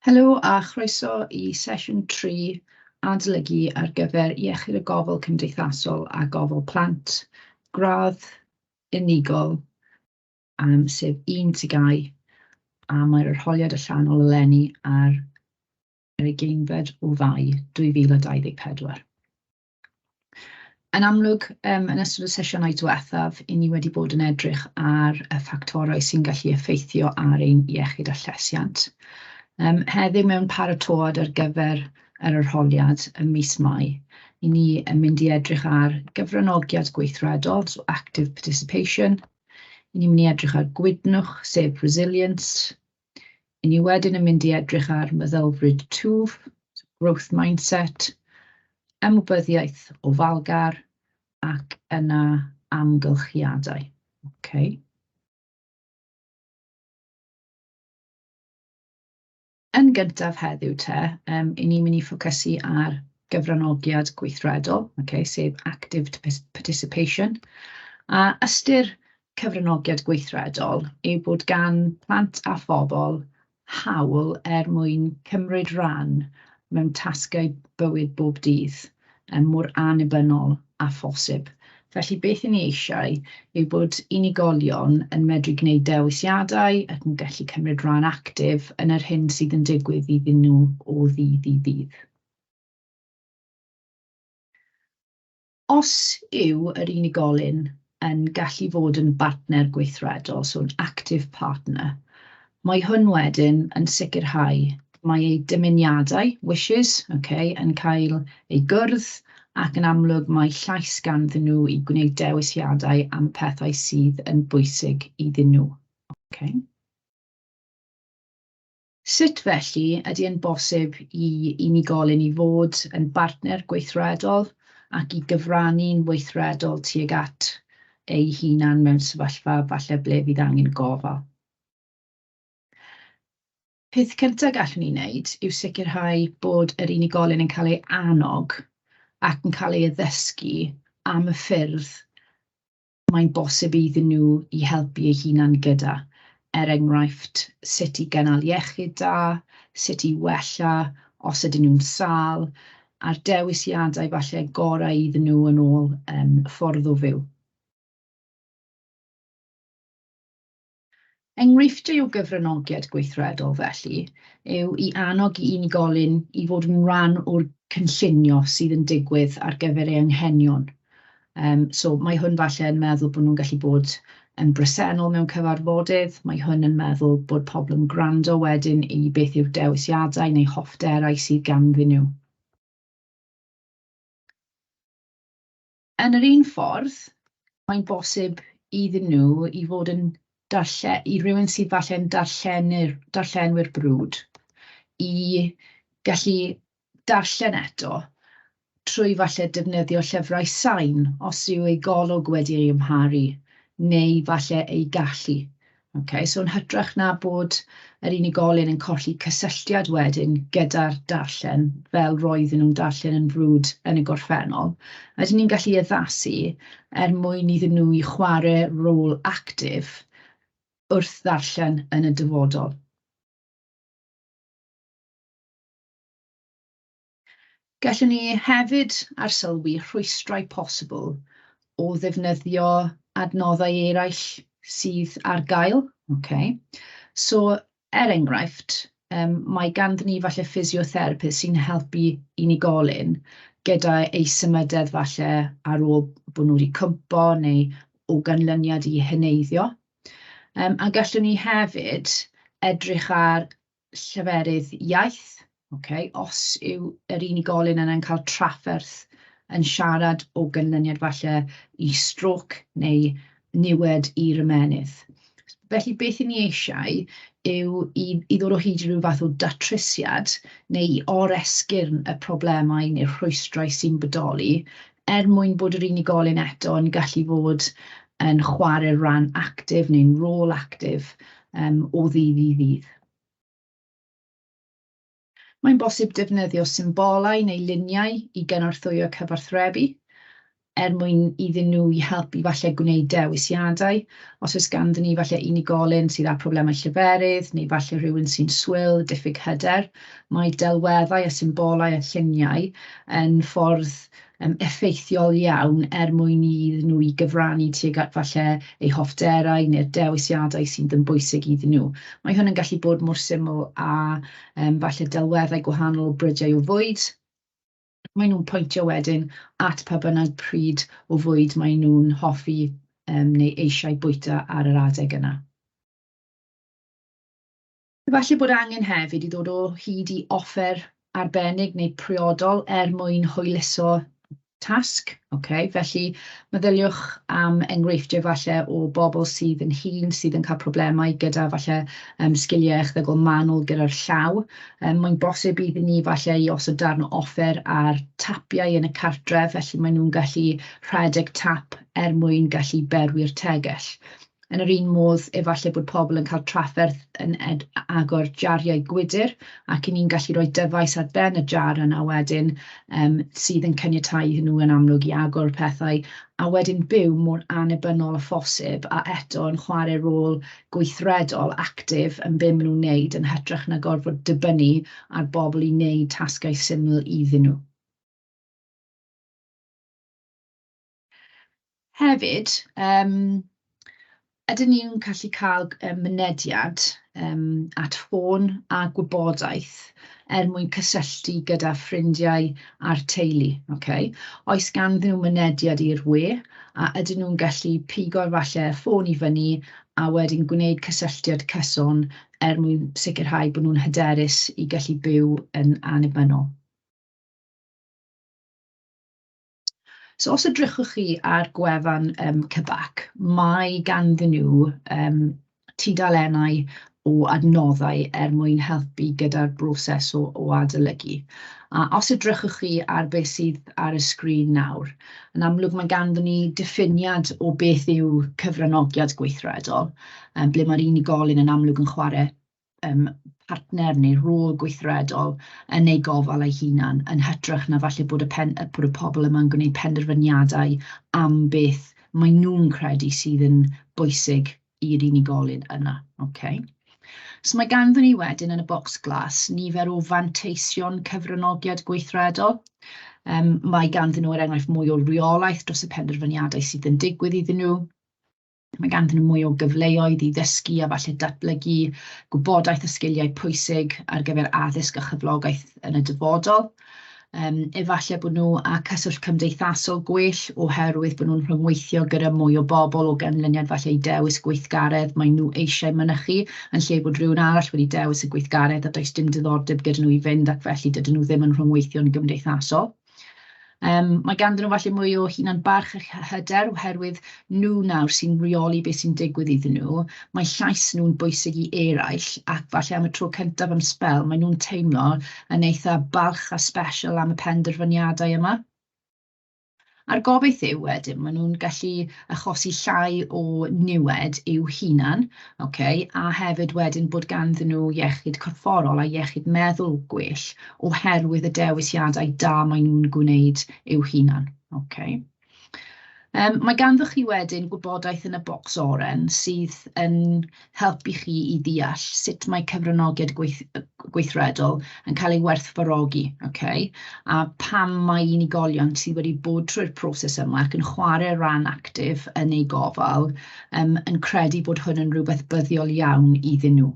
Helo a chroeso I sesiwn 3 adolygu ar gyfer iechyd y gofal cymdeithasol a gofal plant, gradd unigol, sef 1 TGAU, a mae'r arholiad allanol eleni ar yr 20 o Fai 2024. Yn amlwg, yn ystod y sesiynau diwethaf, I ni wedi bod yn edrych ar y ffactorau sy'n gallu effeithio ar ein iechyd a llesiant. Heddiw mewn paratoad ar gyfer yr arholiad ym mis Mai, I ni yn mynd I edrych ar gyfranogiad gweithredol, so active participation. I ni'n mynd I edrych ar gwydnwch, sef resilience. I ni wedyn yn mynd I edrych ar meddylfryd twf, growth mindset, ymwybyddiaeth ofalgar, ac yna amgylchiadau. Okay. Yn gyntaf heddiw I ni'n mynd I ffocysu ar gyfranogiad gweithredol, sef active participation. A ystyr cyfranogiad gweithredol yw bod gan plant a phobl hawl mwyn cymryd rhan mewn tasgau bywyd bob dydd mor annibynnol a phosib. Felly beth I ni eisiau yw bod unigolion yn medru gwneud dewisiadau ac yn gallu cymryd rhan actif yn yr hyn sydd yn digwydd iddyn nhw o ddydd I ddydd. Os yw yr unigolyn yn gallu fod yn bartner gweithredol, so an active partner, mae hwn wedyn yn sicrhau mae ei dymuniadau, wishes, yn cael ei gwrdd, ac yn amlwg mae llais ganddyn nhw I gwneud dewisiadau am pethau sydd yn bwysig iddyn nhw. Sut felly ydy yn bosib I unigolyn I fod yn bartner gweithredol ac I gyfrannu'n weithredol tuag at ei hunan mewn sefyllfa falle ble fydd angen gofal. Peth cyntaf gallwn ni wneud yw sicrhau bod yr unigolyn yn cael ei annog ac yn cael ei addysgu am y ffyrdd mae'n bosib iddyn nhw I helpu eu hunan gyda. Enghraifft, sut I gynnal iechyd da, sut I wella os ydyn nhw'n sâl, a'r dewisiadau falle gorau iddyn nhw yn ôl ffordd o fyw. Enghreifftiau o gyfranogiad gweithredol felly yw I annog I unigolyn I fod yn rhan o'r cynllunio sydd yn digwydd ar gyfer ei anghenion. So mae hwn falle yn meddwl bod nhw'n gallu bod yn bresennol mewn cyfarfodydd, mae hwn yn meddwl bod pobl yn gwrando wedyn I beth yw'r dewisiadau neu hoffderau sydd ganddyn nhw. Yn yr un ffordd, mae'n bosib iddyn nhw I fod yn I rywun sydd falle'n darllenwyr brwd, I gallu darllen eto trwy falle defnyddio llyfrau sain os yw ei golwg wedi ei ymharu, neu falle ei gallu. So yn hytrach na bod yr unigolyn yn colli cysylltiad wedyn gyda'r darllen, fel roedden nhw'n darllen yn frwd yn y gorffennol, ydyn ni'n gallu addasu mwyn iddyn nhw I chwarae rôl actif wrth ddarllen yn y dyfodol. Gallwn ni hefyd arsylwi rhwystrau posibl o ddefnyddio adnoddau eraill sydd ar gael. So, enghraifft, mae ganddyn ni falle physiotherapist sy'n helpu unigolyn gyda ei symudedd falle ar ôl bod nhw wedi cwmpo neu o ganlyniad I heneiddio. A gallwn ni hefyd edrych ar lleferydd iaith, os yw yr unigolyn yna'n cael trafferth yn siarad o ganlyniad falle I stroc neu niwed i'r ymenydd. Felly beth I ni eisiau yw I ddod o hyd I ryw fath o datrysiad neu I oresgyrn y problemau neu'r rhwystrau sy'n bodoli mwyn bod yr unigolyn eto yn gallu fod yn chwarae rhan actif neu'n rôl actif o ddydd I ddydd. Mae'n bosib defnyddio symbolau neu luniau I gynorthwyo cyfathrebu. mwyn iddyn nhw i helpu falle gwneud dewisiadau. Os oes ganddyn ni falle unigolyn sydd â problemau lleferydd, neu falle rhywun sy'n swil, diffyg hyder, mae delweddau a symbolau a lluniau yn ffordd effeithiol iawn mwyn iddyn nhw i gyfrannu tuag at falle eu hoffderau neu'r dewisiadau sydd yn bwysig iddyn nhw. Mae hwn yn gallu bod mor syml a falle delweddau gwahanol o brydiau o fwyd. Mae nhw'n pwyntio wedyn at pa bynnag pryd o fwyd mae nhw'n hoffi neu eisiau bwyta ar yr adeg yna. Falle bod angen hefyd i ddod o hyd i offer arbennig neu priodol mwyn hwyluso tasg. Felly meddyliwch am enghreifftiau falle o bobl sydd yn hŷn, sydd yn cael problemau gyda falle sgiliau echdygol manwl gyda'r llaw. Mae'n bosib iddyn ni falle i osod darn o offer ar tapiau yn y cartref, felly maen nhw'n gallu rhedeg tap mwyn gallu berwi'r tegell. Yn yr un modd, efallai bod pobl yn cael trafferth yn agor jariau gwydr, ac i ni'n gallu rhoi dyfais ar ben y jar yna wedyn sydd yn caniatáu nhw yn amlwg i agor pethau, a wedyn byw mor annibynnol a phosib, a eto yn chwarae rôl gweithredol, actif yn be maen nhw'n wneud, yn hytrach na gorfod dibynnu ar bobl i wneud tasgau syml iddyn nhw. Hefyd, ydyn ni'n gallu cael mynediad at ffôn a gwybodaeth mwyn cysylltu gyda ffrindiau a'r teulu. Oes ganddyn nhw mynediad i'r we, a ydyn nhw'n gallu pigo'r falle ffôn i fyny a wedyn gwneud cysylltiad cyson mwyn sicrhau bod nhw'n hyderus i gallu byw yn annibynnol. So os edrychwch chi ar gwefan cybac, mae ganddyn nhw tudalennau o adnoddau mwyn helpu gyda'r broses o adolygu. A os edrychwch chi ar beth sydd ar y sgrin nawr, yn amlwg mae ganddyn ni diffiniad o beth yw cyfranogiad gweithredol, ble mae'r unigolyn yn amlwg yn chwarae partner neu rôl gweithredol yn ei gofal ei hunan, yn hytrach na falle bod y pobl yma'n gwneud penderfyniadau am beth mae nhw'n credu sydd yn bwysig i'r unigolyn yna. So mae ganddyn ni wedyn yn y bocs glas nifer o fanteision cyfranogiad gweithredol. Mae ganddyn nhw enghraifft mwy o reolaeth dros y penderfyniadau sydd yn digwydd iddyn nhw. Mae ganddyn nhw mwy o gyfleoedd i ddysgu a falle datblygu gwybodaeth a sgiliau pwysig ar gyfer addysg a chyflogaeth yn y dyfodol. Efallai bod nhw â cyswllt cymdeithasol gwell oherwydd bod nhw'n rhyngweithio gyda mwy o bobl o ganlyniad falle i dewis gweithgaredd mae nhw eisiau mynychu, yn lle bod rhywun arall wedi dewis y gweithgaredd a does dim diddordeb gyda nhw i fynd ac felly dydyn nhw ddim yn rhyngweithio'n gymdeithasol. Mae ganddyn nhw falle mwy o hunan barch a hyder oherwydd nhw nawr sy'n reoli beth sy'n digwydd iddyn nhw. Mae llais nhw'n bwysig i eraill ac falle am y tro cyntaf am sbel, mae nhw'n teimlo yn eitha balch a special am y penderfyniadau yma. A'r gobeith yw wedyn, maen nhw'n gallu achosi llai o niwed i'w hunan, a hefyd wedyn bod ganddyn nhw iechyd corfforol a iechyd meddwl gwell oherwydd y dewisiadau da maen nhw'n gwneud i'w hunan. Mae ganddoch chi wedyn gwybodaeth yn y bocs oren sydd yn helpu chi i ddeall sut mae cyfranogiad gweithredol yn cael ei werthfawrogi, a pam mae unigolion sydd wedi bod trwy'r proses yma ac yn chwarae ran actif yn ei gofal yn credu bod hwn yn rhywbeth buddiol iawn iddyn nhw.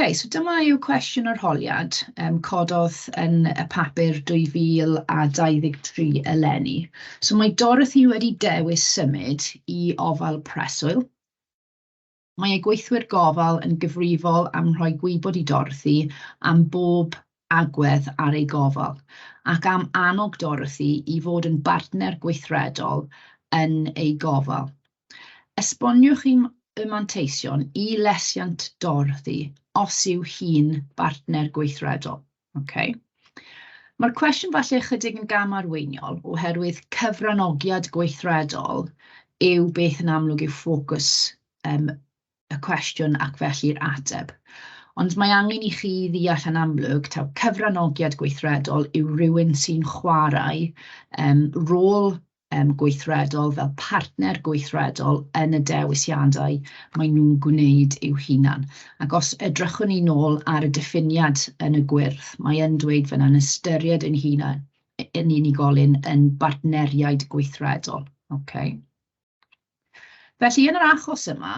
So dyma yw cwestiwn arholiad cododd yn y papur 2023 eleni. So mae Dorothy wedi dewis symud i ofal preswyl. Mae ei gweithwyr gofal yn gyfrifol am rhoi gwybod i Dorothy am bob agwedd ar ei gofal, ac am annog Dorothy i fod yn bartner gweithredol yn ei gofal. Esboniwch y manteision i Llesiant Dorothy os yw hi'n bartner gweithredol. Mae'r cwestiwn falle chydig yn gamarweiniol oherwydd cyfranogiad gweithredol yw beth yn amlwg yw ffocws y cwestiwn ac felly'r ateb. Ond mae angen i chi ddeall yn amlwg, taw cyfranogiad gweithredol yw rhywun sy'n chwarae rôl gweithredol fel partner gweithredol yn y dewisiadau maen nhw'n gwneud i'w hunan. Ac os edrychwn ni nôl ar y diffiniad yn y gwyrdd, mae yn dweud fyna'n ystyried yn hunan, yn unigolyn yn bartneriaid gweithredol. Okay. Felly, yn yr achos yma,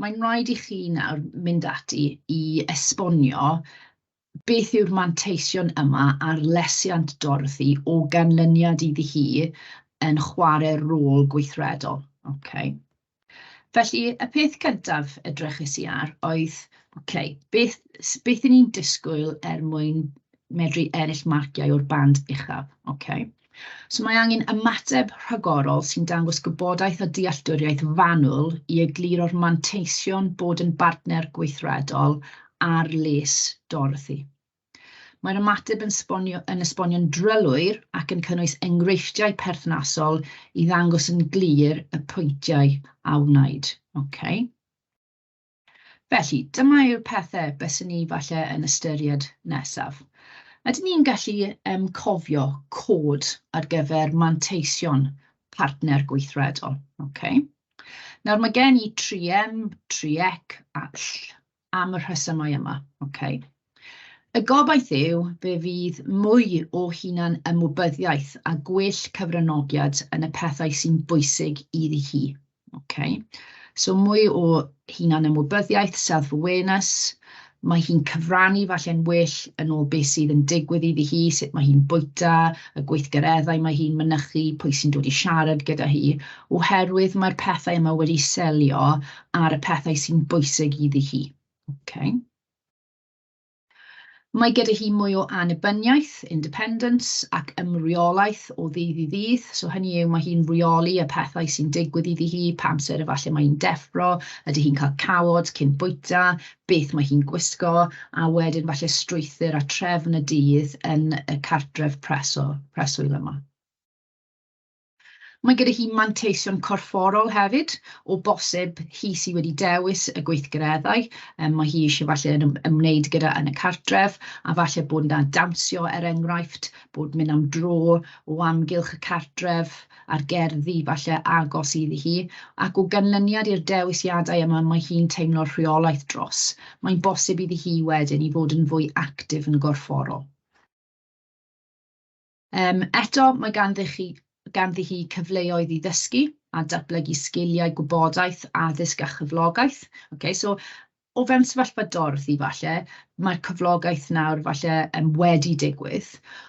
mae'n rhaid i chi nawr mynd ati i esbonio beth yw'r manteision yma a'r lesiant dorthi o ganlyniad iddi hi yn chwarae rôl gweithredol. Okay. Felly, y peth cyntaf edrychus i ar oedd, beth y'n ni'n disgwyl mwyn medru ennill marciau o'r band uchaf. Okay. So mae angen ymateb rhagorol sy'n dangos gwybodaeth a dealltwriaeth fanwl i egluro'r manteision bod yn bartner gweithredol ar les dorthi. Mae'r ymateb yn esbonio'n drylwyr ac yn cynnwys enghreifftiau perthnasol i ddangos yn glir y pwyntiau a wneud. Okay. Felly, dyma yw'r pethau byswn ni falle yn ystyried nesaf. Ydyn ni'n gallu cofio cod ar gyfer manteision partner gweithredol? Okay. Nawr mae gen i 3M, 3Ec a ll am y rhesymau yma. Okay. Y gobaith yw fe fydd mwy o hunan ymwybyddiaeth a gwell cyfranogiad yn y pethau sy'n bwysig iddi hi. Okay. So mwy o hunan ymwybyddiaeth, self-awareness, mae hi'n cyfrannu falle'n well yn ôl beth sydd yn digwydd iddi hi, sut mae hi'n bwyta, y gweithgareddau mae hi'n mynychu, pwy sy'n dod i siarad gyda hi, oherwydd mae'r pethau yma wedi selio ar y pethau sy'n bwysig iddi hi. Okay. Mae gyda hi mwy o annibyniaeth, independence, ac ymreolaeth o ddydd i ddydd. So hynny yw, mae hi'n reoli y pethau sy'n digwydd iddi hi, pa amser efallai mae hi'n deffro, ydy hi'n cael cawod cyn bwyta, beth mae hi'n gwisgo, a wedyn falle strwythur a trefn y dydd yn y cartref preswyl yma. Mae gyda hi manteision corfforol hefyd, o bosib hi sydd wedi dewis y gweithgareddau. Mae hi eisiau falle ymwneud gyda yn y cartref, a falle bod yna dawnsio enghraifft, bod mynd am dro o amgylch y cartref a'r gerddi falle agos iddi hi, ac o ganlyniad i'r dewisiadau yma mae hi'n teimlo rheolaeth dros. Mae'n bosib iddi hi wedyn i fod yn fwy actif yn y gorfforol. Eto, mae ganddi hi cyfleoedd i ddysgu a datblygu sgiliau gwybodaeth, addysg a chyflogaeth. Okay, so, o fewn sefyllfa dorthi falle, mae'r cyflogaeth nawr falle wedi digwydd,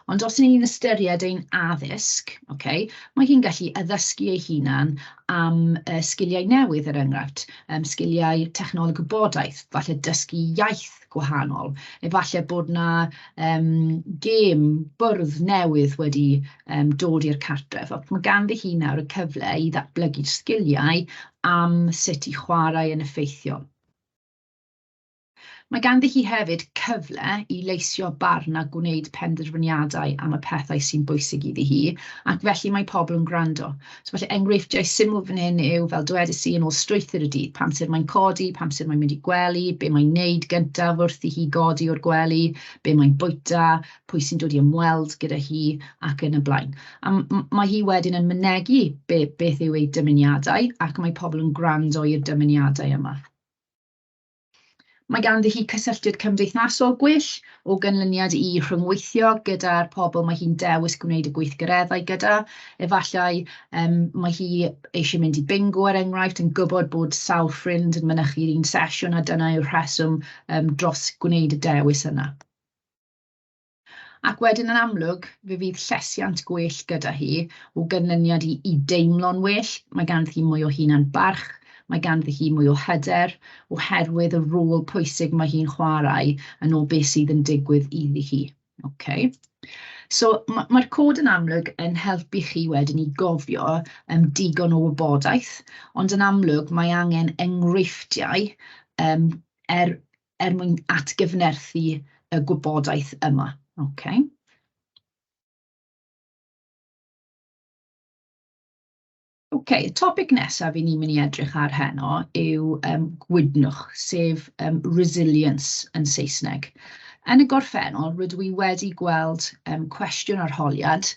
ond os ni'n ystyried ein addysg, okay, mae hi'n gallu addysgu ei hunan am sgiliau newydd enghraifft, sgiliau technoleg gwybodaeth, falle dysgu iaith gwahanol, efallai bod yna gêm, bwrdd newydd wedi dod i'r cartref. Mae ganddi hi nawr y cyfle i ddatblygu sgiliau am sut i chwarae yn effeithiol. Mae ganddi hi hefyd cyfle i leisio barn a gwneud penderfyniadau am y pethau sy'n bwysig iddi hi, ac felly mae pobl yn gwrando. So felly enghreifftiau syml fan hyn yw, fel dwedais i yn ôl strwythur y dydd, pam sydd mae'n codi, pam sydd mae'n mynd i gwely, be mae'n neud gyntaf wrth i hi godi o'r gwely, be mae'n bwyta, pwy sy'n dod i ymweld gyda hi, ac yn y blaen. A mae hi wedyn yn mynegu beth yw ei dymuniadau, ac mae pobl yn gwrando i'r dymuniadau yma. Mae ganddi hi cysylltiad cymdeithasol gwell o ganlyniad i rhyngweithio gyda'r pobl mae hi'n dewis gwneud y gweithgareddau gyda. Efallai mae hi eisiau mynd i bingo enghraifft, yn gwybod bod sawl ffrind yn mynychu'r un sesiwn, a dyna yw'r rheswm dros gwneud y dewis yna. Ac wedyn yn amlwg, fe fydd llesiant gwell gyda hi o ganlyniad i deimlo'n well. Mae ganddi hi mwy o hunan barch. Mae ganddi hi mwy o hyder, oherwydd y rôl pwysig mae hi'n chwarae yn ôl beth sydd yn digwydd iddi hi. Okay. So mae'r cod yn amlwg yn helpu chi wedyn i gofio digon o wybodaeth, ond yn amlwg mae angen enghreifftiau mwyn atgyfnerthu y gwybodaeth yma. Okay. Y topic nesaf i ni'n mynd i edrych ar heno yw gwydnwch, sef resilience yn Saesneg. Yn y gorffennol, rydw i wedi gweld cwestiwn arholiad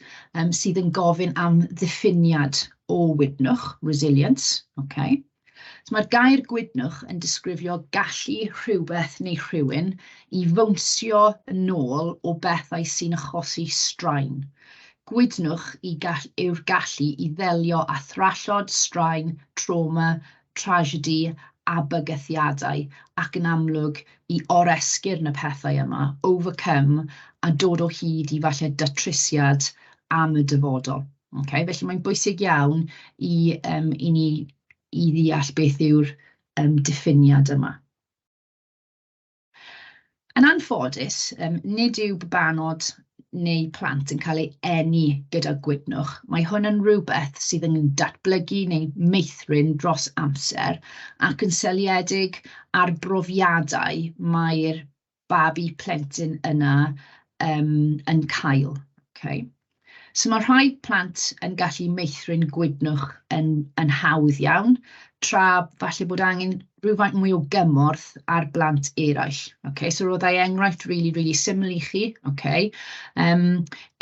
sydd yn gofyn am ddiffiniad o wydnwch, resilience. So mae'r gair gwydnwch yn disgrifio gallu rhywbeth neu rhywun i fownsio yn ôl o bethau sy'n achosi straen. Gwydnwch yw'r gallu i ddelio â thrallod, straen, trauma, tragedy a bygythiadau, ac yn amlwg i oresgyrn y pethau yma, overcome, a dod o hyd i falle datrysiad am y dyfodol. Felly mae'n bwysig iawn i ni i ddeall beth yw'r diffiniad yma. Yn anffodus, nid yw babanod neu plant yn cael ei eni gyda gwydnwch. Mae hwn yn rhywbeth sydd yn datblygu neu meithrin dros amser ac yn seiliedig ar brofiadau mae'r babi plentyn yna yn cael. So mae rhai plant yn gallu meithrin gwydnwch yn hawdd iawn, tra falle bod angen rhywfaint mwy o gymorth ar blant eraill. So roedd ei enghraifft really syml i chi.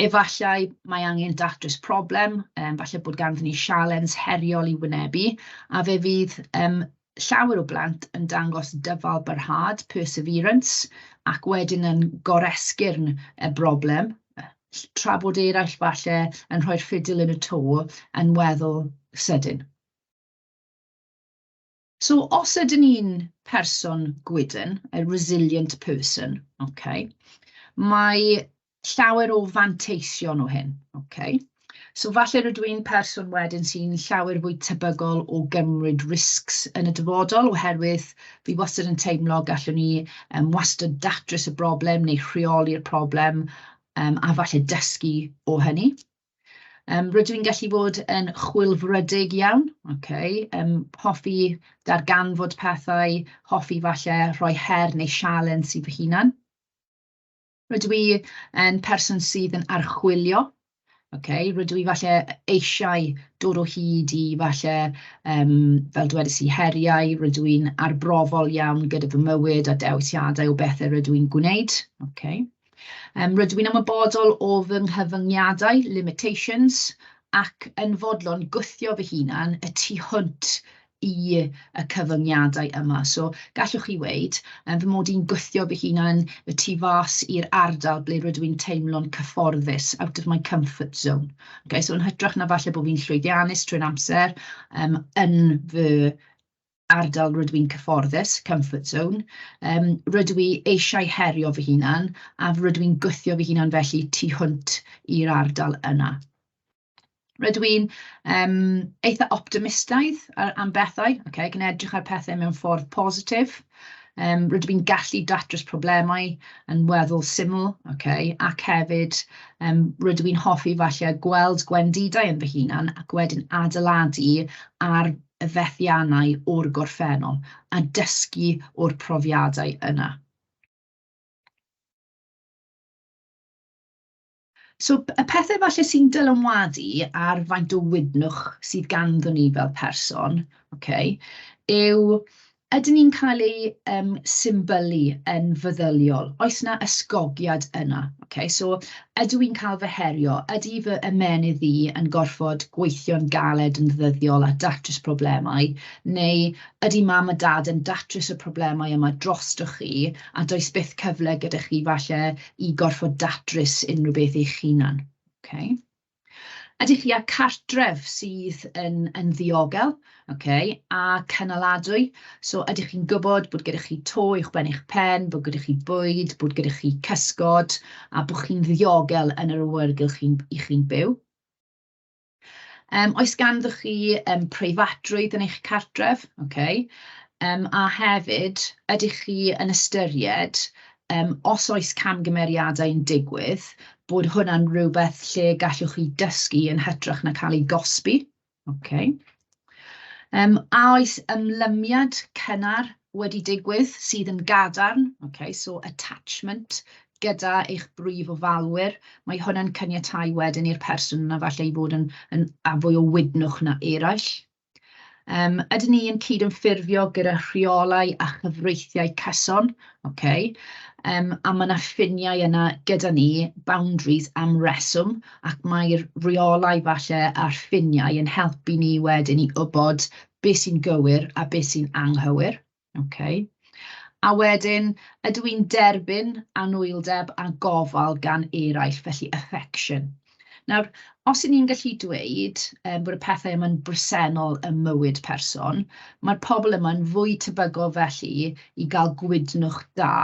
Efallai mae angen datrys problem, falle bod ganddyn ni sialens heriol i wynebu, a fe fydd llawer o blant yn dangos dyfal barhad, perseverance, ac wedyn yn goresgyrn y broblem, tra bod eraill falle yn rhoi'r ffidil yn y to yn weddol sydyn. So, os ydyn ni'n person gwydyn, a resilient person, mae llawer o fanteision o hyn. So, falle rydw i'n person wedyn sy'n llawer fwy tebygol o gymryd risgs yn y dyfodol, oherwydd fi wastad yn teimlo gallwn ni wastad datrys y broblem neu rheoli'r problem, a falle dysgu o hynny. Rydw i'n gallu bod yn chwilfrydig iawn, hoffi darganfod pethau, hoffi falle rhoi her neu sialens i fy hunan. Rydw i yn person sydd yn archwilio, rydw i falle eisiau dod o hyd i falle, fel dwedais i, heriau, rydw i'n arbrofol iawn gyda fy mywyd a dewisiadau o bethau rydw i'n gwneud. Rydw i'n ymwybodol o fy nghyfyngiadau, limitations, ac yn fodlon gwthio fy hunan y tu hwnt i y cyfyngiadau yma. So, gallwch chi weid, fy mod i'n gwthio fy hunan y tu fas i'r ardal ble rydw i'n teimlo'n cyfforddus, out of my comfort zone. So, yn hytrach na falle bod fi'n llwyddiannus trwy'n amser yn fy ardal rydw i'n cyfforddus, comfort zone, rydw i eisiau herio fy hunan, a rydw i'n gwthio fy hunan felly tu hwnt i'r ardal yna. Rydw i'n eitha optimistaidd am bethau, gan edrych ar pethau mewn ffordd positif. Rydw i'n gallu datrys problemau yn weddol syml, ac hefyd rydw i'n hoffi falle gweld gwendidau yn fy hunan ac wedyn adeiladu ar y fethiannau o'r gorffennol a dysgu o'r profiadau yna. So, y pethau falle sy'n dylanwadu ar faint o wydnwch sydd ganddon ni fel person, yw ydyn ni'n cael ei symbolu yn feddyliol? Oes yna ysgogiad yna? So, ydw i'n cael fy herio? Ydy fy ymenydd i yn gorfod gweithio'n galed yn ddyddiol a datrys problemau? Neu ydy mam a dad yn datrys y problemau yma drostoch chi, a does byth cyfle gyda chi falle i gorfod datrys unrhyw beth eich hunan? Ydych chi â cartref sydd yn ddiogel, a cynaladwy? So, ydych chi'n gwybod bod gyda chi to i'ch ben eich pen, bod gyda chi bwyd, bod gyda chi cysgod, a bod chi'n ddiogel yn yr awyrgylch i chi'n byw? Oes ganddoch chi preifatrwydd yn eich cartref? A hefyd, ydych chi yn ystyried, os oes camgymeriadau yn digwydd, bod hwnna'n rhywbeth lle gallwch chi dysgu yn hytrach na cael ei gosbi. A oes ymlymiad cynnar wedi digwydd sydd yn gadarn, so attachment gyda eich brif ofalwyr, mae hwnna'n caniatáu wedyn i'r person yna falle i fod yn fwy o wydnwch na eraill. Ydyn ni yn cydymffurfio gyda rheolau a chyfreithiau cyson, okay? A mae yna ffiniau yna gyda ni, boundaries am reswm, ac mae'r reolau falle a'r ffiniau yn helpu ni wedyn i wybod beth sy'n gywir a beth sy'n anghywir. Okay. A wedyn, ydw i'n derbyn anwyldeb a gofal gan eraill, felly affection. Nawr, os 'y ni'n gallu dweud bod y pethau yma'n bresennol ym mywyd person, mae'r pobl yma'n fwy tebygol felly i gael gwydnwch da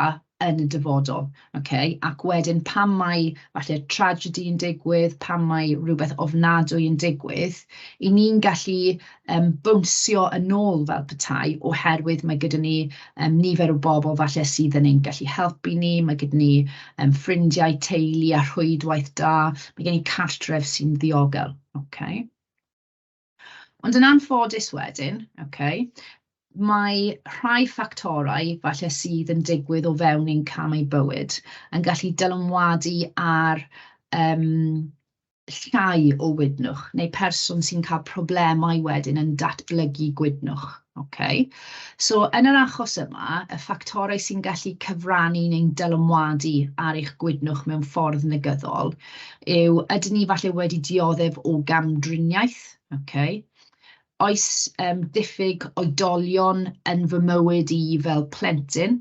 yn y dyfodol, okay? Ac wedyn pam mae falle tragedy yn digwydd, pam mae rhywbeth ofnadwy yn digwydd, i ni'n gallu bwnsio yn ôl fel petai oherwydd mae gyda ni nifer o bobl falle sydd yn ein gallu helpu ni, mae gyda ni ffrindiau, teulu a rhwydwaith da, mae gen i cartref sy'n ddiogel. Okay? Ond yn anffodus wedyn, okay, mae rhai ffactorau falle sydd yn digwydd o fewn ein camau bywyd yn gallu dylanwadu ar llai o wydnwch, neu person sy'n cael problemau wedyn yn datblygu gwydnwch. Okay? So, yn yr achos yma, y ffactorau sy'n gallu cyfrannu neu'n dylanwadu ar eich gwydnwch mewn ffordd negyddol yw, ydyn ni falle wedi dioddef o gamdriniaeth, okay? Oes diffyg oedolion yn fy mywyd i fel plentyn?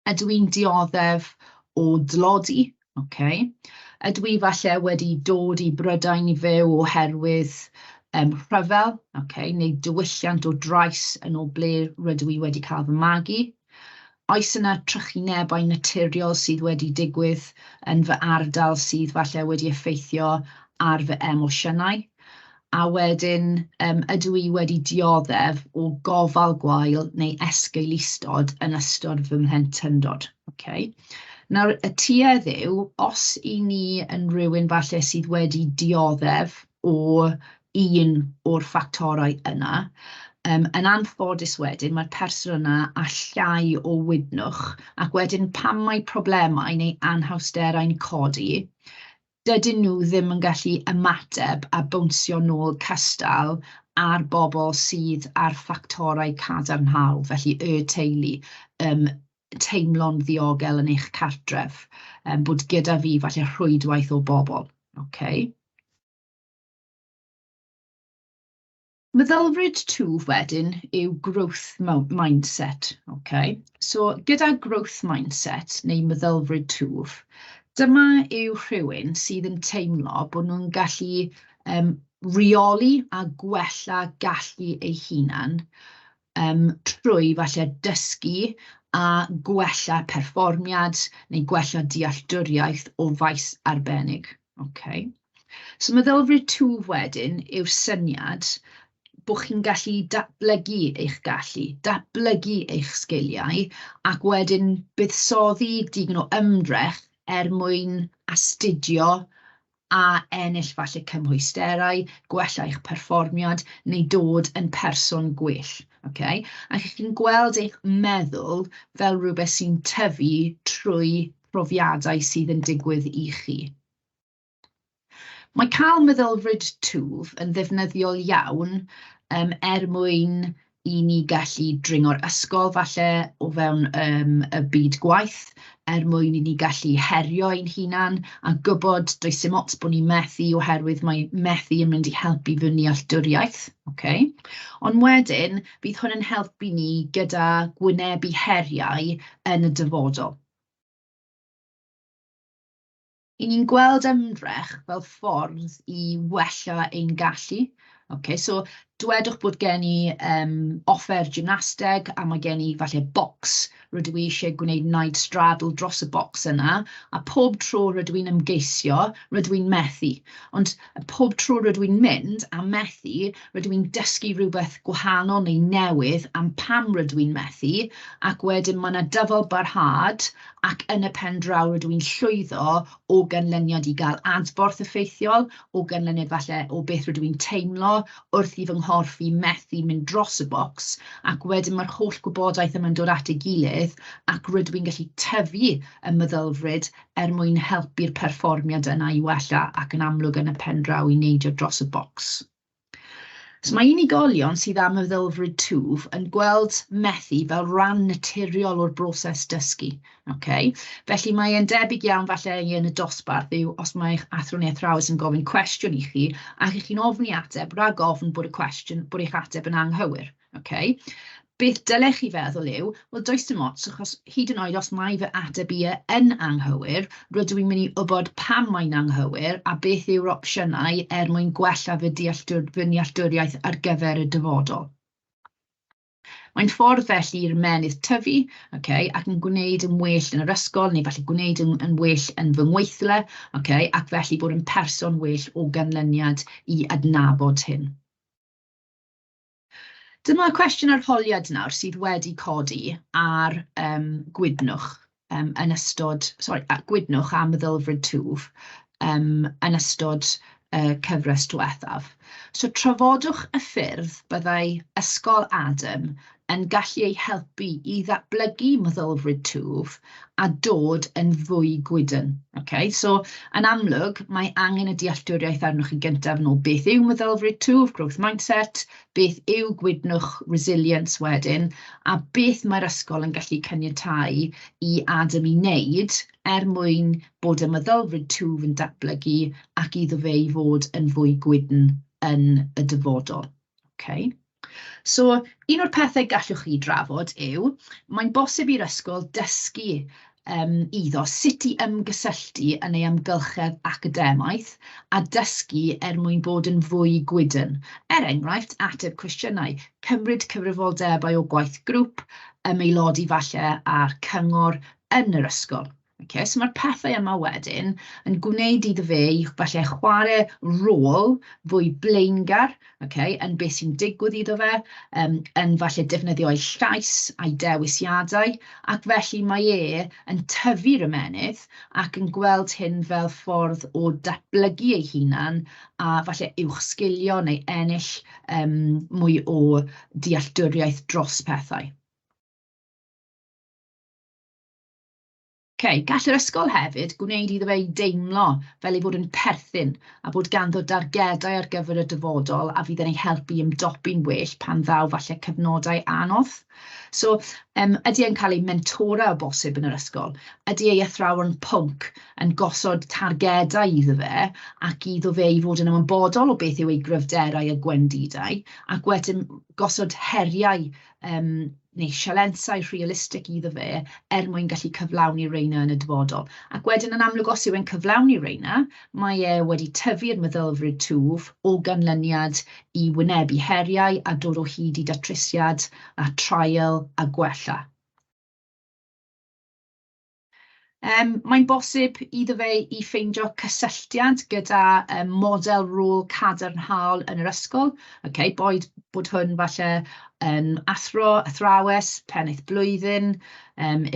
Ydw i'n dioddef o dlodi? Okay. Ydw i falle wedi dod i Brydain i fyw oherwydd rhyfel? Okay. Neu diwylliant o drais yn o ble rydw i wedi cael fy magu? Oes yna trychinebau naturiol sydd wedi digwydd yn fy ardal sydd falle wedi effeithio ar fy emosiynau? A wedyn, ydw i wedi dioddef o gofal gwael neu esgeulistod yn ystod fy mhlentyndod. Okay. Nawr, y tuedd yw, os i ni yn rhywun falle sydd wedi dioddef o un o'r ffactorau yna, yn anffodus wedyn, mae'r person yna a llai o wydnwch, ac wedyn pam mae problemau neu anhawsterau'n codi, dydyn nhw ddim yn gallu ymateb a bwnsio nôl cystal ar bobl sydd ar ffactorau cadarnhaol, felly y teulu, teimlo'n ddiogel yn eich cartref, bod gyda fi falle rhwydwaith o bobl. Okay. Meddylfryd twf wedyn yw growth mindset. Okay. So, gyda growth mindset neu meddylfryd twf, dyma yw rhywun sydd yn teimlo bod nhw'n gallu reoli a gwella gallu eu hunan trwy falle dysgu a gwella perfformiad neu gwella dealltwriaeth o faes arbennig. Okay. So meddylfryd twf wedyn yw'r syniad bod chi'n gallu datblygu eich gallu, datblygu eich sgiliau, ac wedyn buddsoddi digon o ymdrech mwyn astudio a ennill falle cymhwysterau, gwella eich perfformiad, neu dod yn person gwell. Okay? A chi'n gweld eich meddwl fel rhywbeth sy'n tyfu trwy profiadau sydd yn digwydd i chi. Mae cael meddylfryd twf yn ddefnyddiol iawn mwyn i ni gallu dringo'r ysgol falle o fewn y byd gwaith, mwyn i ni gallu herio ein hunan a gwybod does dim ots bod ni'n methu oherwydd mae methu yn mynd i helpu fy nealltwriaeth. Okay? Ond wedyn, bydd hwn yn helpu ni gyda gwynebu heriau yn y dyfodol. I ni'n gweld ymdrech fel ffordd i wella ein gallu. Okay, so dwedwch bod gen i offer gymnasteg a mae gen i falle bocs rydw i eisiau gwneud naid stradl dros y bocs yna, a pob tro rydw i'n ymgeisio, rydw i'n methu. Ond pob tro rydw i'n mynd a methu, rydw i'n dysgu rhywbeth gwahanol neu newydd am pam rydw i'n methu, ac wedyn mae yna dyfal barhad, ac yn y pen draw rydw i'n llwyddo o ganlyniad i gael adborth effeithiol, o ganlyniad falle o beth rydw i'n teimlo wrth i fy cynhorfi methu mynd dros y bocs, ac wedyn mae'r holl gwybodaeth yma'n dod at ei gilydd, ac rydw i'n gallu tyfu y meddylfryd mwyn helpu'r perfformiad yna i wella, ac yn amlwg yn y pen draw i neidio dros y bocs. So mae unigolion sydd am meddylfryd twf yn gweld methu fel rhan naturiol o'r broses dysgu. Okay? Felly mae e'n debyg iawn falle yn y dosbarth yw os mae athronydd athrawes yn gofyn cwestiwn i chi, ac ych chi'n ofyn i ateb rhag ofn bod bod eich ateb yn anghywir. Okay? Beth dylech chi feddwl yw, wel does dim ots, achos hyd yn oed os mae fy ateb i yn anghywir, rydw i'n mynd i wybod pam mae'n anghywir a beth yw'r opsiynau mwyn gwella fy nealltwriaeth ar gyfer y dyfodol. Mae'n ffordd felly i'r menydd tyfu, okay, ac yn gwneud yn well yn yr ysgol, neu felly gwneud yn well yn fy ngweithle, okay, ac felly bod yn person well o ganlyniad i adnabod hyn. Dyma cwestiwn arholiad nawr sydd wedi codi ar gwydnwch gwydnwch am meddylfryd twf yn ystod cyfres diwethaf. So trafodwch y ffyrdd byddai ysgol Adam yn gallu ei helpu i ddatblygu meddylfryd twf a dod yn fwy gwydyn. Okay? So, yn amlwg, mae angen y dealltwriaeth arnoch chi gyntaf nhw. Beth yw meddylfryd twf, growth mindset, beth yw gwydnwch resilience wedyn, a beth mae'r ysgol yn gallu caniatáu i Adam i wneud mwyn bod y meddylfryd twf yn datblygu ac iddo fe i fod yn fwy gwydyn yn y dyfodol. Okay? So, un o'r pethau gallwch chi drafod yw, mae'n bosib i'r ysgol dysgu iddo sut i ymgysylltu yn ei amgylchedd academaeth a dysgu mwyn bod yn fwy gwydyn. Enghraifft, ateb cwestiynau, cymryd cyfrifoldebau o gwaith grŵp, aelodi falle a'r cyngor yn yr ysgol. Okay, so mae'r pethau yma wedyn yn gwneud iddo fe i falle chwarae rôl fwy blaengar, okay, yn beth sy'n digwydd iddo fe, yn falle defnyddio ei llais a'i dewisiadau, ac felly mae yn tyfu'r ymenydd ac yn gweld hyn fel ffordd o datblygu ei hunan a falle uwchsgilio neu ennill mwy o dealltwriaeth dros pethau. Okay, gall yr ysgol hefyd gwneud iddo fe i deimlo fel ei fod yn perthyn a bod ganddo dargedau ar gyfer y dyfodol a fydd yn ei helpu ymdopi'n well pan ddaw falle cyfnodau anodd. So, ydy e'n cael ei mentora o bosib yn yr ysgol? Ydy ei athrawon pwnc yn gosod targedau iddo fe ac iddo fe i fod yn ymwybodol o beth yw ei gryfderau a gwendidau ac wedyn gosod heriau neu sialensau realistig iddo fe mwyn gallu cyflawni reina yn y dyfodol. Ac wedyn yn amlwg os yw e'n cyflawni reina, mae wedi tyfu'r meddylfryd twf o ganlyniad i wynebu heriau a dod o hyd i datrysiad a trial a gwella. Mae'n bosib iddo fe i ffeindio cysylltiad gyda model rôl cadarnhaol yn yr ysgol. Okay, bod hwn falle yn athrawes, pennaeth blwyddyn,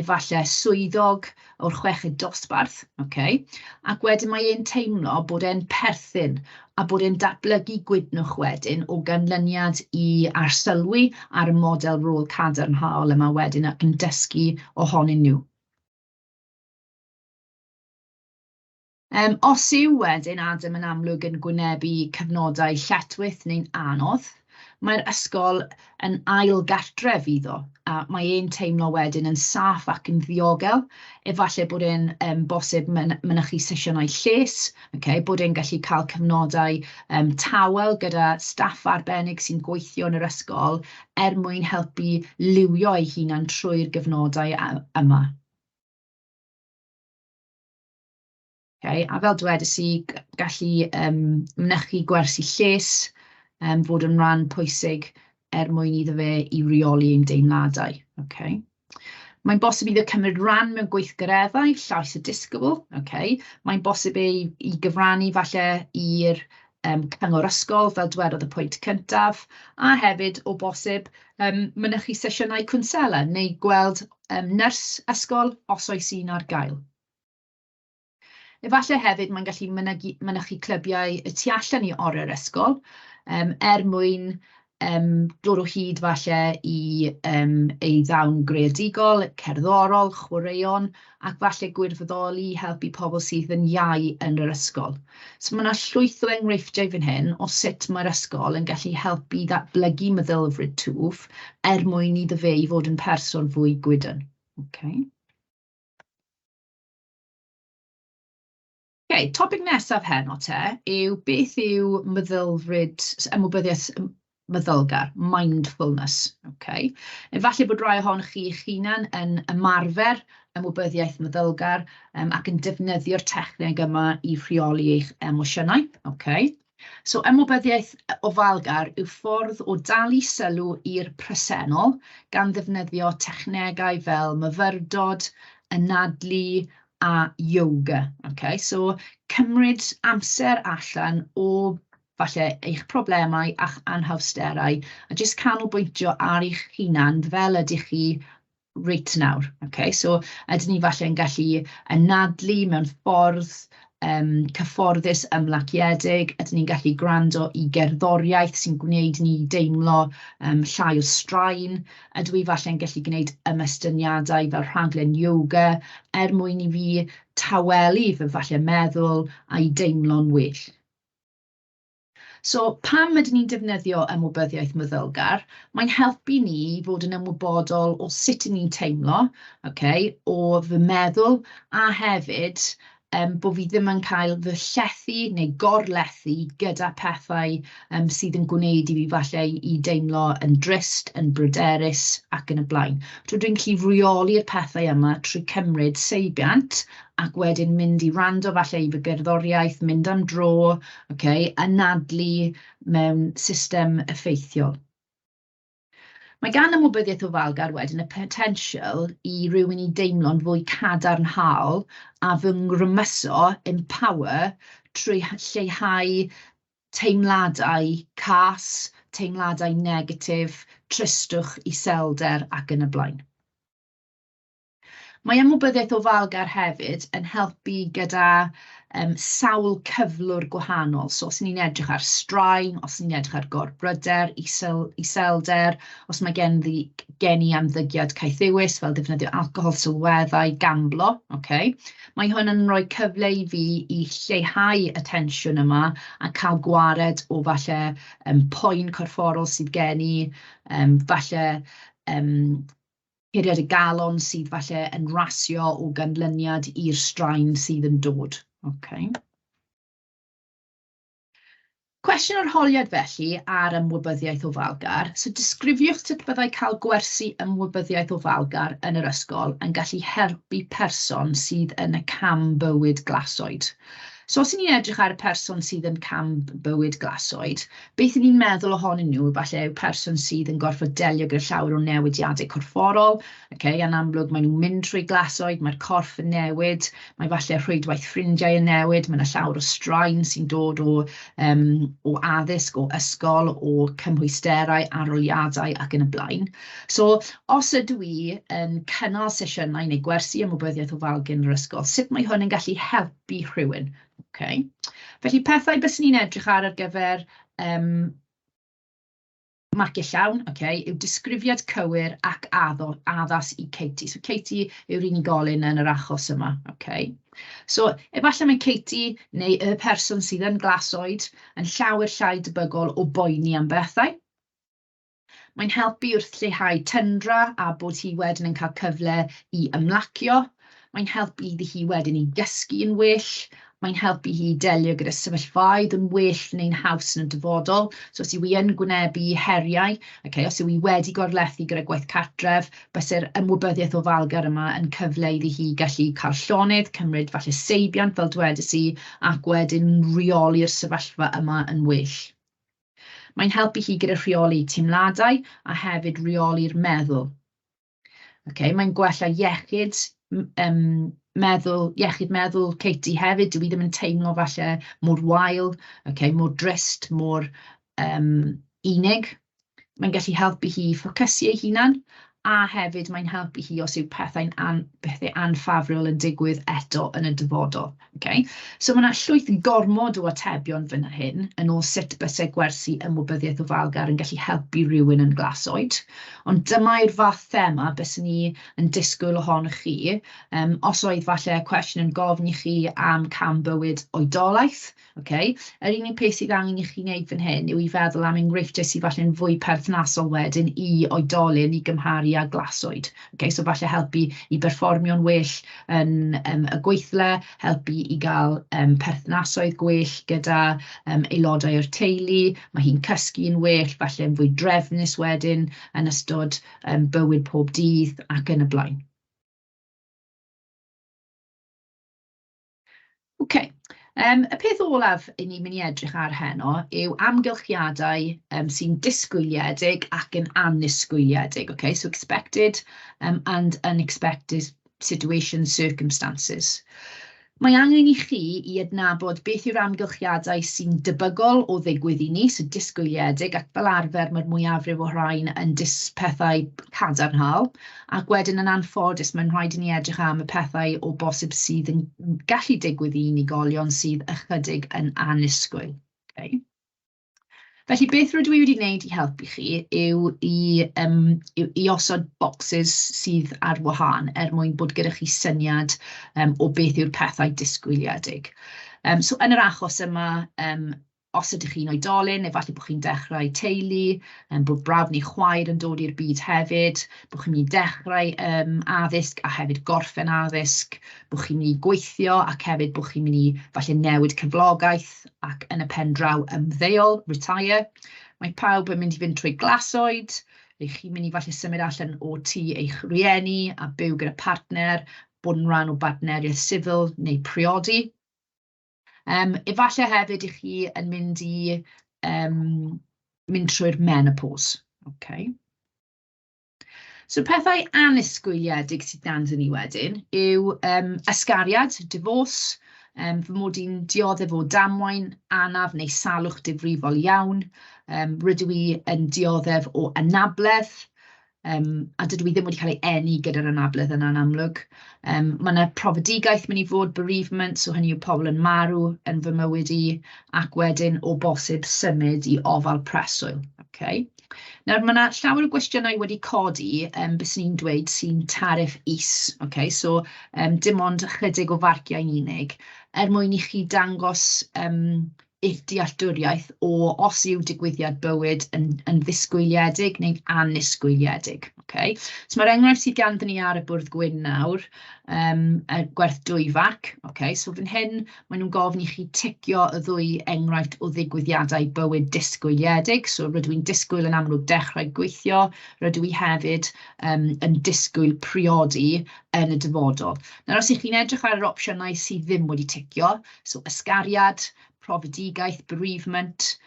efallai swyddog o'r chweched dosbarth. Okay? Ac wedyn mae e'n teimlo bod e'n perthyn a bod e'n datblygu gwydnwch wedyn o ganlyniad i arsylwi ar y model rôl cadarnhaol yma wedyn ac yn dysgu ohonyn nhw. Os yw wedyn Adam yn amlwg yn gwynebu cyfnodau lletwyth neu'n anodd, mae'r ysgol yn ailgartref iddo, a mae e'n teimlo wedyn yn saff ac yn ddiogel, efallai bod e'n bosib mynychu sesiynau lles, okay, bod e'n gallu cael cyfnodau tawel gyda staff arbennig sy'n gweithio yn yr ysgol mwyn helpu liwio ei hunan trwy'r gyfnodau yma. Okay, a fel dwedais i, gallu mynychu gwersi lles, fod yn rhan pwysig mwyn iddo fe i reoli ein deimladau. Okay. Mae'n bosib iddo cymryd rhan mewn gweithgareddau, llais y disgybl. Okay. Mae'n bosib i gyfrannu falle i'r cyngor ysgol, fel dwedodd y pwynt cyntaf, a hefyd o bosib mynychu sesiynau cwnsela neu gweld nyrs ysgol os oes un ar gael. Efallai hefyd mae'n gallu mynychu clybiau y tu allan i orau'r ysgol, mwyn dod o hyd falle i ei ddawn greadigol, cerddorol, chwaraeon, ac falle gwirfoddoli, helpu pobl sydd yn iau yn yr ysgol. So mae yna llwyth o enghreifftiau fan hyn o sut mae'r ysgol yn gallu helpu datblygu meddylfryd twf mwyn iddo fe i fod yn person fwy gwydyn. Okay. Okay, topic nesaf heno yw beth yw ymwybyddiaeth meddylgar, mindfulness. Okay. Efallai bod rai ohonoch chi eich hunain yn ymarfer ymwybyddiaeth meddylgar ac yn defnyddio'r techneg yma i rheoli eich emosiynau. Okay. So, ymwybyddiaeth ofalgar yw ffordd o dalu sylw i'r presennol gan ddefnyddio technegau fel myfyrdod, anadlu a yoga. Okay. So, cymryd amser allan o falle eich problemau a'ch anhawsterau a jyst canolbwyntio ar eich hunan fel ydych chi reit nawr. Okay. So, ydyn ni falle yn gallu anadlu mewn ffordd cyfforddus ymlaciedig, ydyn ni'n gallu gwrando i gerddoriaeth sy'n gwneud ni deimlo llai o straen, ydw i falle'n gallu gwneud ymystyniadau fel rhaglen yoga mwyn i fi tawelu fy falle meddwl a'i deimlo'n well. So, pam ydyn ni'n defnyddio ymwybyddiaeth meddylgar? Mae'n helpu ni fod yn ymwybodol o sut ni'n teimlo, okay, o fy meddwl, a hefyd bod fi ddim yn cael fy llethu neu gorlethu gyda pethau sydd yn gwneud i fi falle i deimlo yn drist, yn bryderus ac yn y blaen. Dwi'n gallu reoli'r pethau yma trwy cymryd seibiant ac wedyn mynd i rando falle i fy gerddoriaeth, mynd am dro, okay, anadlu mewn system effeithiol. Mae gan ymwybyddiaeth ofalgar wedyn y potensial i rywun i deimlo'n fwy cadarnhaol a fy ngrymuso, empower, trwy lleihau teimladau cas, teimladau negatif, tristwch, iselder ac yn y blaen. Mae ymwybyddiaeth ofalgar hefyd yn helpu gyda sawl cyflwr gwahanol. So, os ni'n edrych ar straen, os ni'n edrych ar gorbryder, iselder, os mae gen i amddygiad caethiwys fel defnyddio alcohol sylweddau, gamblo. Okay. Mae hwn yn rhoi cyfle i fi i lleihau y tensiwn yma a cael gwared o falle poen corfforol sydd gen i, falle hiriad y galon sydd falle yn rasio o ganlyniad i'r straen sydd yn dod. Okay. Cwestiwn arholiad felly ar ymwybyddiaeth ofalgar. So, disgrifiwch sut byddai cael gwersi ymwybyddiaeth ofalgar yn yr ysgol yn gallu helpu person sydd yn y cam bywyd glasoed. So, os ni'n edrych ar y person sydd yn cam bywyd glasoed, beth ni'n meddwl ohonyn nhw, falle yw person sydd yn gorfod delio gyda llawer o newidiadau corfforol, okay, yn amlwg maen nhw'n mynd trwy glasoed, mae'r corff yn newid, mae falle rhwydwaith ffrindiau yn newid, mae yna llawer o straen sy'n dod o addysg, o ysgol, o cymhwysterau, aroliadau ac yn y blaen. So, os ydw i yn cynnal sesiynau neu gwersi ymwybyddiaeth ofalgar yn yr ysgol, sut mae hwn yn gallu helpu rhywun? Okay. Felly pethau byswn ni'n edrych ar gyfer marciau llawn, okay, yw disgrifiad cywir ac addas i Katie. So Katie yw'r unigolyn yn yr achos yma. Okay. So efallai mae Katie neu y person sydd yn glasoed yn llawer llai debygol o boeni am bethau. Mae'n helpu wrth lleihau tyndra a bod hi wedyn yn cael cyfle i ymlacio. Mae'n helpu iddi hi wedyn i gysgu yn well. Mae'n helpu hi delio gyda sefyllfaoedd yn well neu'n haws yn y dyfodol. So, os yw i yn gwynebu heriau, okay, os yw i wedi gorlethu gyda gwaith cartref, bysai'r ymwybyddiaeth ofalgar yma yn cyfle iddi hi gallu cael llonydd, cymryd falle seibiant fel dwedais i, ac wedyn reoli'r sefyllfa yma yn well. Mae'n helpu hi gyda rheoli teimladau a hefyd reoli'r meddwl. Okay, mae'n gwella iechyd meddwl Katie hefyd, dwi ddim yn teimlo falle mor wael, okay, mor drist, mor unig. Mae'n gallu helpu hi ffocysu ei hunan a hefyd mae'n helpu hi os yw pethau anffafriol yn digwydd eto yn y dyfodol. Okay? So mae yna llwyth gormod o atebion fan hyn yn ôl sut bysau gwersi ymwybyddiaeth ofalgar yn gallu helpu rhywun yn glasoed. Ond dyma yw'r fath thema byswn ni yn disgwyl ohonoch chi, os oedd falle cwestiwn yn gofyn i chi am cam bywyd oedolaeth. Okay? Yr unig peth sydd angen i chi wneud fan hyn yw i feddwl am enghreifftiau sydd falle'n fwy perthnasol wedyn i oedolyn i gymharu â glasoed. Okay? So falle helpu i berfformio'n well yn y gweithle, helpu i gael perthnasoedd gwell gyda aelodau o'r teulu, mae hi'n cysgu yn well, falle yn fwy drefnus wedyn yn ystod bywyd pob dydd ac yn y blaen. Okay. Y peth olaf i ni'n mynd i edrych ar heno yw amgylchiadau sy'n disgwyliedig ac yn anisgwyliedig. Okay? So expected and unexpected situations, circumstances. Mae angen i chi i adnabod beth yw'r amgylchiadau sy'n debygol o ddigwydd i ni, so disgwyliedig, ac fel arfer mae'r mwyafrif o rhain yn pethau cadarnhaol, ac wedyn yn anffodus mae'n rhaid i ni edrych am y pethau o bosib sydd yn gallu digwydd i unigolion sydd ychydig yn annisgwyl. Okay. Felly, beth rydw i wedi gwneud i helpu chi yw i osod bocsys sydd ar wahân mwyn bod gyda chi syniad o beth yw'r pethau disgwyliedig. So, yn yr achos yma, os ydych chi'n oedolyn, neu falle bod chi'n dechrau teulu, bod brawd neu chwaer yn dod i'r byd hefyd, bod chi'n mynd i dechrau addysg a hefyd gorffen addysg, bod chi'n mynd i gweithio ac hefyd bod chi'n mynd i falle newid cyflogaeth ac yn y pen draw ymddeol, retire. Mae pawb yn mynd i fynd trwy glasoed, neu chi'n mynd i falle symud allan o tŷ eich rhieni a byw gyda partner, bod yn rhan o bartneriaeth sifil neu priodi. Efallai hefyd i chi yn mynd i mynd trwy'r menopause. Okay. So pethau anisgwyliedig sydd ganddyn ni wedyn yw ysgariad, divorce, fy mod i'n dioddef o damwain, anaf neu salwch difrifol iawn, rydw i yn dioddef o anabledd, a dydw i ddim wedi cael ei eni gyda'r anabledd yna'n amlwg. Mae yna profedigaeth mynd i fod bereavement, so hynny yw pobl yn marw yn fy mywyd i, ac wedyn o bosib symud i ofal preswyl. Okay. Nawr, mae yna llawer o gwestiynau wedi codi, bys ni'n dweud sy'n tariff is. Okay. So, dim ond chydig o farciau'n unig, mwyn i chi dangos eich dealltwriaeth o os yw digwyddiad bywyd yn ddisgwyliedig neu'n anisgwyliedig. Okay? So mae'r enghraifft sydd ganddyn ni ar y bwrdd gwyn nawr, y gwerth dwyfac. Okay? So fan hyn, maen nhw'n gofyn i chi ticio y ddwy enghraifft o ddigwyddiadau bywyd disgwyliedig. So rydw i'n disgwyl yn amlwg dechrau gweithio, rydw i hefyd yn disgwyl priodi yn y dyfodol. Nawr, os ych chi'n edrych ar yr opsiynau sydd ddim wedi ticio, so ysgariad, profedigaeth, bereavement,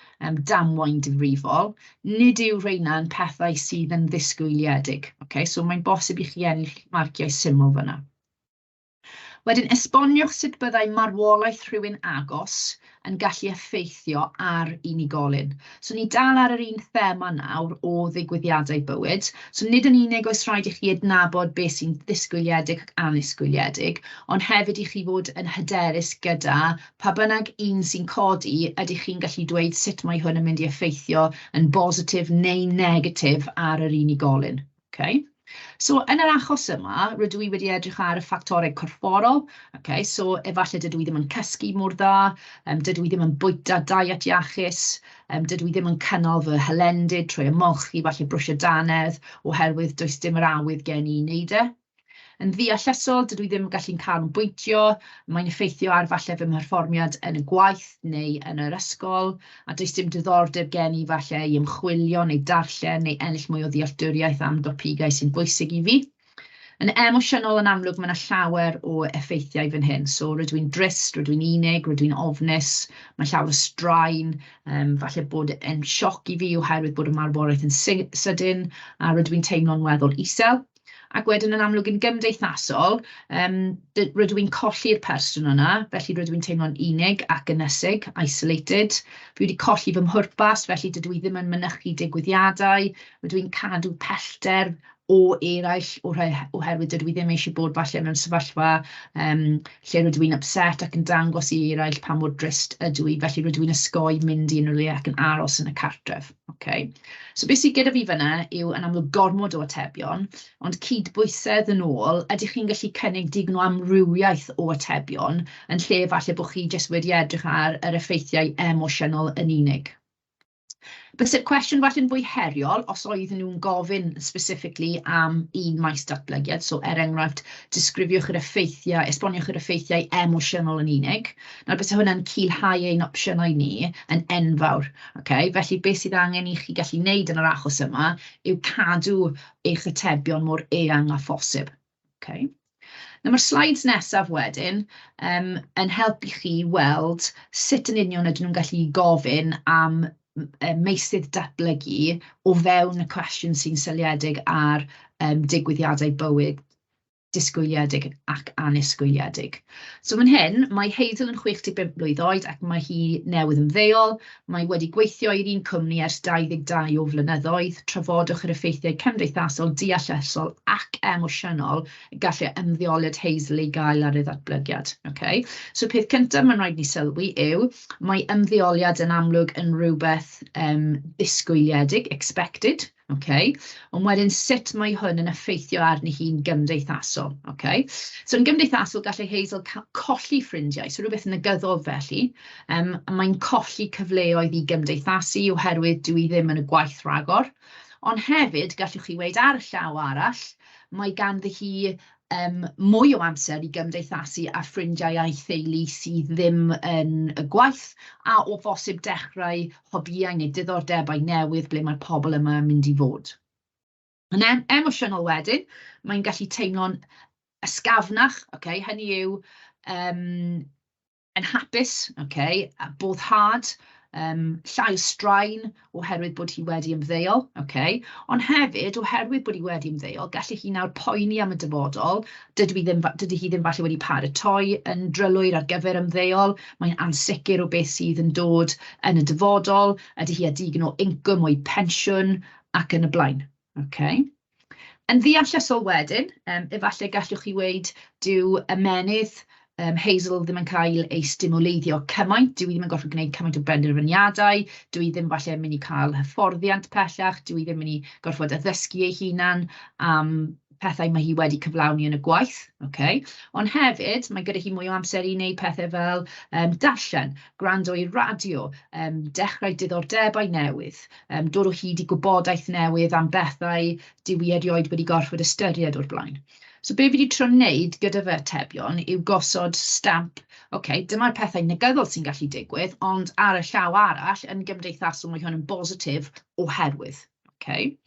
damwain difrifol, nid yw rheina'n pethau sydd yn ddisgwyliedig. Okay? So mae'n bosib i chi ennill marciau syml fyna. Wedyn, esboniwch sut byddai marwolaeth rhywun agos yn gallu effeithio ar unigolyn. So ni dal ar yr un thema nawr o ddigwyddiadau bywyd. So nid yn unig oes rhaid i chi adnabod beth sy'n ddisgwyliedig ac anisgwyliedig, ond hefyd i chi fod yn hyderus gyda pa bynnag un sy'n codi, ydych chi'n gallu dweud sut mae hwn yn mynd i effeithio yn bositif neu negatif ar yr unigolyn. Okay? So, yn yr achos yma, rydw i wedi edrych ar y ffactorau corfforol. Okay, so, efallai dydw i ddim yn cysgu mor dda, dydw i ddim yn bwyta diet iachus, dydw i ddim yn cynnal fy hylendid trwy ymolchi, falle brwsio danedd, oherwydd does dim yr awydd gen i wneud e. Yn ddeallesol, dydw i ddim yn gallu'n cael yn bwytio, mae'n effeithio ar falle fy mherfformiad yn y gwaith neu yn yr ysgol, a does dim diddordeb gen i falle i ymchwilio neu darllen neu ennill mwy o ddealltwriaeth am dopigau sy'n bwysig i fi. Yn emosiynol yn amlwg, mae yna llawer o effeithiau fan hyn. So rydw i'n drist, rydw i'n unig, rydw i'n ofnus, mae llawer o straen, falle bod yn sioc i fi oherwydd bod y marwolaeth yn sydyn, a rydw i'n teimlo'n weddol isel. Ac wedyn yn amlwg yn gymdeithasol, rydw i'n colli'r person yna, felly rydw i'n teimlo'n unig ac ynysig, isolated. Fi wedi colli fy mhwrpas, felly dydw i ddim yn mynychu digwyddiadau, rydw i'n cadw pellter o eraill oherwydd dydw i ddim eisiau bod falle mewn sefyllfa lle rydw i'n upset ac yn dangos i eraill pa mor drist ydw i, felly rydw i'n ysgoi mynd i unrhyw le ac yn aros yn y cartref. Okay. So beth sydd gyda fi fyna yw yn amlwg gormod o atebion, ond cydbwysedd yn ôl, ydych chi'n gallu cynnig digon o amrywiaeth o atebion yn lle falle bod chi jyst wedi edrych ar yr effeithiau emosiynol yn unig. Byse'r cwestiwn falle'n fwy heriol os oedden nhw'n gofyn specifically am un maes datblygiad. So, enghraifft, disgrifiwch yr effeithiau, esboniwch yr effeithiau emosiynol yn unig. Nawr, byse hwnna'n culhau ein opsiynau ni yn enfawr. Okay? Felly, beth sydd angen i chi gallu wneud yn yr achos yma yw cadw eich atebion mor eang a phosib. Okay? Nawr, mae'r slides nesaf wedyn yn helpu chi weld sut yn union ydyn nhw'n gallu gofyn am meysydd datblygu o fewn y cwestiwn sy'n seiliedig ar digwyddiadau bywyd disgwyliedig ac anisgwyliedig. So fan hyn, mae Hazel yn 65 blwydd oed ac mae hi newydd ymddeol. Mae wedi gweithio i'r un cwmni ers 22 o flynyddoedd. Trafodwch yr effeithiau cymdeithasol, deallusol ac emosiynol gallai ymddeoliad Hazel ei gael ar ei ddatblygiad. Okay? So peth cyntaf mae'n rhaid ni sylwi yw, mae ymddeoliad yn amlwg yn rhywbeth disgwyliedig, expected. Okay. Ond wedyn sut mae hwn yn effeithio arni hi'n gymdeithasol. Okay. So yn gymdeithasol gallai Hazel colli ffrindiau, so rhywbeth negyddol felly. Mae'n colli cyfleoedd i gymdeithasu oherwydd dwi ddim yn y gwaith rhagor. Ond hefyd, gallwch chi weid ar y llaw arall, mae ganddi hi mwy o amser i gymdeithasu a ffrindiau a'i theulu sydd ddim yn y gwaith, a o bosib dechrau hobïau neu diddordebau newydd ble mae'r pobl yma yn mynd i fod. Yn emosiynol wedyn, mae'n gallu teimlo'n ysgafnach, okay? Hynny yw yn hapus, okay? Boddhad, llai o straen oherwydd bod hi wedi ymddeol, okay? Ond hefyd, oherwydd bod hi wedi ymddeol, gallai hi nawr poeni am y dyfodol, dydy hi ddim falle wedi paratoi yn drylwyr ar gyfer ymddeol, mae'n ansicr o beth sydd yn dod yn y dyfodol, ydy hi â digon o incwm o'i pensiwn ac yn y blaen. Okay? Yn ddeallusol wedyn, efallai gallwch chi weid dyw ymenydd Hazel ddim yn cael ei stimuleiddio cymaint, dwi ddim yn gorfod gwneud cymaint o benderfyniadau, dwi ddim falle yn mynd i cael hyfforddiant pellach, dwi ddim yn mynd i gorfod addysgu ei hunan am pethau mae hi wedi cyflawni yn y gwaith. Okay? Ond hefyd, mae gyda hi mwy o amser i wneud pethau fel darllen, gwrando i radio, dechrau diddordebau newydd, dod o hyd i gwybodaeth newydd am bethau dyw i erioed wedi gorfod ystyried o'r blaen. So be fi wedi trio wneud gyda fy atebion yw gosod stamp, okay, dyma'r pethau negyddol sy'n gallu digwydd, ond ar y llaw arall yn gymdeithasol mae hwn yn bositif oherwydd. Okay?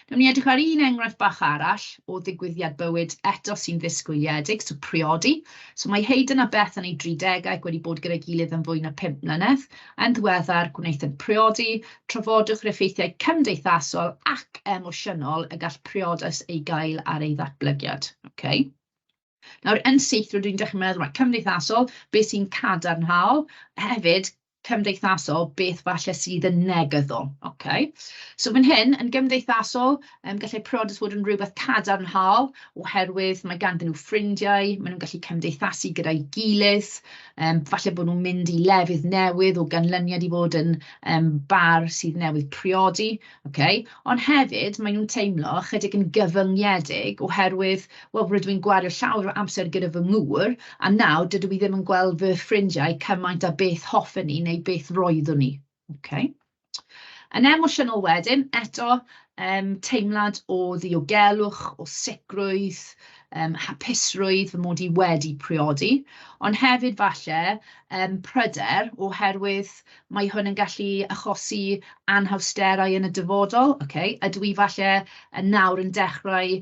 Nawr ni edrych ar un enghraifft bach arall o ddigwyddiad bywyd eto sy'n ddisgwyliedig, so priodi. So mae Hayden a Beth yn ei 30au ac wedi bod gyda'i gilydd yn fwy na 5 mlynedd. Yn ddiweddar, gwnaethon priodi, trafodwch yr effeithiau cymdeithasol ac emosiynol y gall priodas ei gael ar ei ddatblygiad. Okay? Nawr, yn syth rydw i'n dechrau meddwl, cymdeithasol, beth sy'n cadarnhaol, hefyd, cymdeithasol, beth falle sydd yn negyddol. Okay? So fan hyn, yn gymdeithasol, gallai priodas fod yn rhywbeth cadarnhaol, oherwydd mae ganddyn nhw ffrindiau, maen nhw'n gallu cymdeithasu gyda'i gilydd, falle bod nhw'n mynd i lefydd newydd o ganlyniad i fod yn bar sydd newydd priodi. Okay? Ond hefyd, maen nhw'n teimlo chydig yn gyfyngedig oherwydd, wel, rydw i'n gwario llawer o amser gyda fy ngŵr, a nawr dydw i ddim yn gweld fy ffrindiau cymaint a beth hoffwn ni neu beth roeddwn ni. Okay. Yn emosiynol wedyn, eto, teimlad o ddiogelwch, o sicrwydd, hapusrwydd fy mod i wedi priodi, ond hefyd falle pryder oherwydd mae hwn yn gallu achosi anhawsterau yn y dyfodol. Okay? Ydw i falle nawr yn dechrau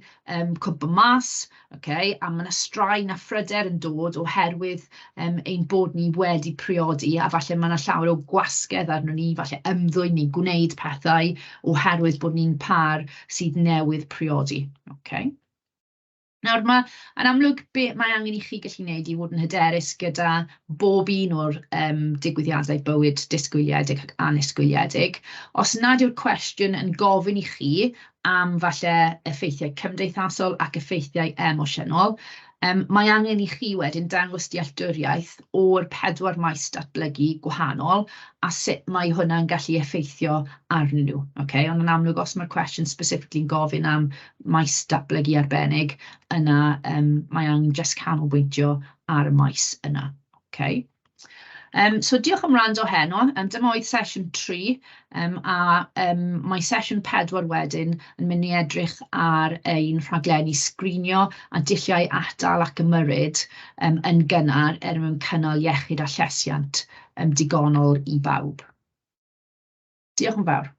cwmpo mas, okay? A mae yna straen a phryder yn dod oherwydd ein bod ni wedi priodi, a falle mae yna llawer o gwasgedd arno ni, falle ymddwyn neu gwneud pethau oherwydd bod ni'n par sydd newydd priodi. Okay? Nawr, yn amlwg, be mae angen i chi gallu gwneud i fod yn hyderus gyda bob un o'r digwyddiadau bywyd disgwyliedig ac anisgwyliedig. Os nad yw'r cwestiwn yn gofyn i chi am falle effeithiau cymdeithasol ac effeithiau emosiynol. Mae angen i chi wedyn dangos dealltwriaeth o'r 4 maes datblygu gwahanol a sut mae hwnna'n gallu effeithio arnyn nhw. Okay? Ond yn amlwg, os mae'r cwestiwn specifically'n gofyn am maes datblygu arbennig, yna mae angen jyst canolbwyntio ar y maes yna. Okay? So diolch am wrando heno. Dyma oedd sesiwn 3, mae sesiwn 4 wedyn yn mynd i edrych ar ein rhaglenni sgrinio a dulliau atal ac ymyrryd yn gynnar mwyn cynnal iechyd a llesiant digonol i bawb. Diolch yn fawr.